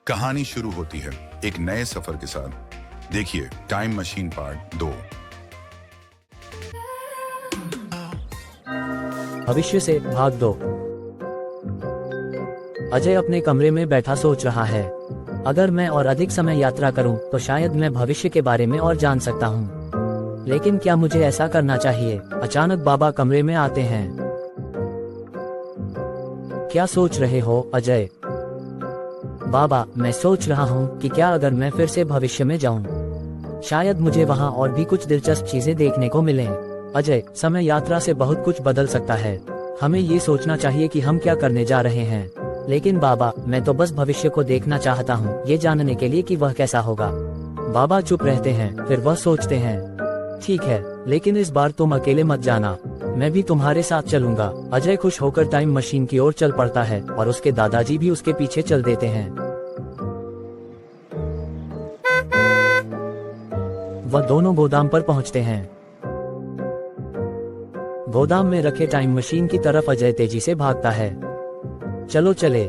कहानी शुरू होती है एक नए सफर के साथ। देखिए टाइम मशीन पार्ट 2। भविष्य से भाग 2। अजय अपने कमरे में बैठा सोच रहा है, अगर मैं और अधिक समय यात्रा करूं तो शायद मैं भविष्य के बारे में और जान सकता हूं। लेकिन क्या मुझे ऐसा करना चाहिए? अचानक बाबा कमरे में आते हैं। क्या सोच रहे हो अजय? बाबा, मैं सोच रहा हूं कि क्या अगर मैं फिर से भविष्य में जाऊं, शायद मुझे वहां और भी कुछ दिलचस्प चीजें देखने को मिलें। अजय, समय यात्रा से बहुत कुछ बदल सकता है। हमें ये सोचना चाहिए कि हम क्या करने जा रहे हैं। लेकिन बाबा, मैं तो बस भविष्य को देखना चाहता हूँ, ये जानने के लिए कि वह कैसा होगा। बाबा चुप रहते हैं, फिर वह सोचते हैं, ठीक है, लेकिन इस बार तुम अकेले मत जाना, मैं भी तुम्हारे साथ चलूंगा। अजय खुश होकर टाइम मशीन की ओर चल पड़ता है और उसके दादाजी भी उसके पीछे चल देते हैं। वह दोनों गोदाम पर पहुंचते हैं। गोदाम में रखे टाइम मशीन की तरफ अजय तेजी से भागता है। चलो चले।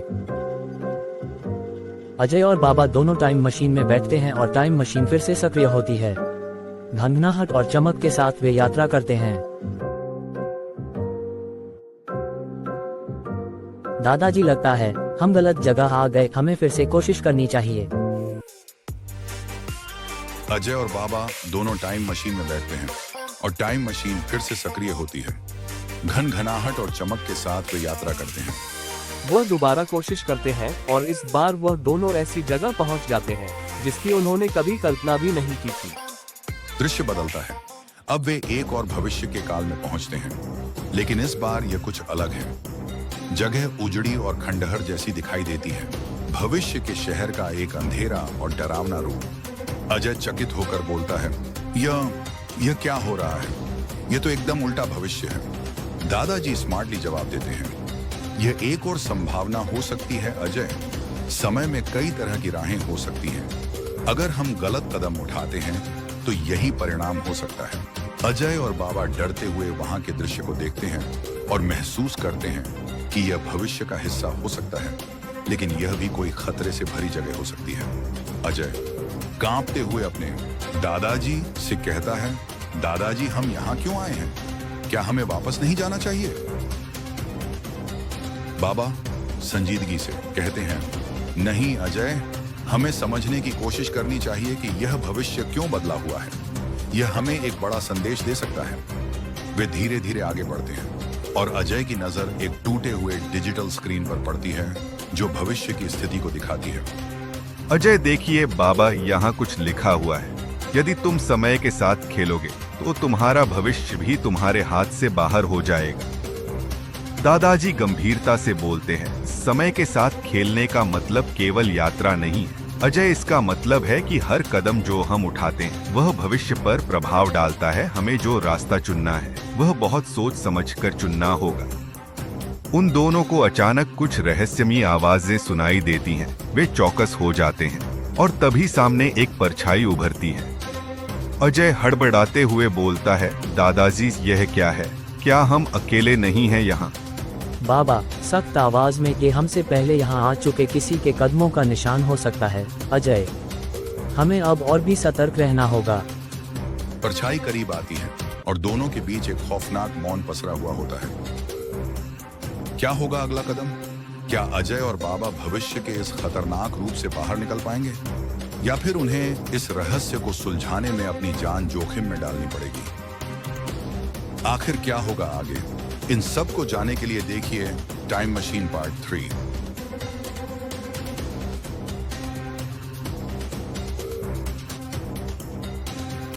अजय और बाबा दोनों टाइम मशीन में बैठते हैं और टाइम मशीन फिर से सक्रिय होती है। घनघनाहट और चमक के साथ वे यात्रा करते हैं। दादाजी, लगता है हम गलत जगह आ गए, हमें फिर से कोशिश करनी चाहिए। अजय और बाबा दोनों टाइम मशीन में बैठते हैं और टाइम मशीन फिर से सक्रिय होती है। घनघनाहट और चमक के साथ वे यात्रा करते हैं। वह दोबारा कोशिश करते हैं और इस बार वह दोनों ऐसी जगह पहुंच जाते हैं जिसकी उन्होंने कभी कल्पना भी नहीं की थी। दृश्य बदलता है। अब वे एक और भविष्य के काल में पहुंचते हैं, लेकिन इस बार यह कुछ अलग है। जगह उजड़ी और खंडहर जैसी दिखाई देती है। भविष्य के शहर का एक अंधेरा और डरावना रूप। अजय चकित होकर बोलता है, यह क्या हो रहा है? यह तो एकदम उल्टा भविष्य है। दादाजी स्मार्टली जवाब देते हैं, यह एक और संभावना हो सकती है अजय। समय में कई तरह की राहें हो सकती हैं। अगर हम गलत कदम उठाते हैं तो यही परिणाम हो सकता है। अजय और बाबा डरते हुए वहां के दृश्य को देखते हैं और महसूस करते हैं कि यह भविष्य का हिस्सा हो सकता है, लेकिन यह भी कोई खतरे से भरी जगह हो सकती है। अजय कांपते हुए अपने दादाजी से कहता है, दादाजी, हम यहाँ क्यों आए हैं? क्या हमें वापस नहीं जाना चाहिए? बाबा संजीदगी से कहते हैं, नहीं अजय, हमें समझने की कोशिश करनी चाहिए कि यह भविष्य क्यों बदला हुआ है। यह हमें एक बड़ा संदेश दे सकता है। वे धीरे धीरे आगे बढ़ते हैं और अजय की नजर एक टूटे हुए डिजिटल स्क्रीन पर पड़ती है जो भविष्य की स्थिति को दिखाती है। अजय, देखिए बाबा, यहाँ कुछ लिखा हुआ है। यदि तुम समय के साथ खेलोगे तो तुम्हारा भविष्य भी तुम्हारे हाथ से बाहर हो जाएगा। दादाजी गंभीरता से बोलते हैं, समय के साथ खेलने का मतलब केवल यात्रा नहीं है अजय, इसका मतलब है कि हर कदम जो हम उठाते हैं वह भविष्य पर प्रभाव डालता है। हमें जो रास्ता चुनना है वह बहुत सोच समझकर चुनना होगा। उन दोनों को अचानक कुछ रहस्यमयी आवाजें सुनाई देती हैं। वे चौकस हो जाते हैं और तभी सामने एक परछाई उभरती है। अजय हड़बड़ाते हुए बोलता है, दादाजी, यह क्या है? क्या हम अकेले नहीं हैं यहाँ? बाबा सख्त आवाज में, ये हमसे पहले यहाँ आ चुके किसी के कदमों का निशान हो सकता है। अजय, हमें अब और भी सतर्क रहना होगा। परछाई करीब आती है और दोनों के बीच एक खौफनाक मौन पसरा हुआ होता है। क्या होगा अगला कदम? क्या अजय और बाबा भविष्य के इस खतरनाक रूप से बाहर निकल पाएंगे, या फिर उन्हें इस रहस्य को सुलझाने में अपनी जान जोखिम में डालनी पड़ेगी? आखिर क्या होगा आगे? इन सब को जानने के लिए देखिए टाइम मशीन पार्ट 3।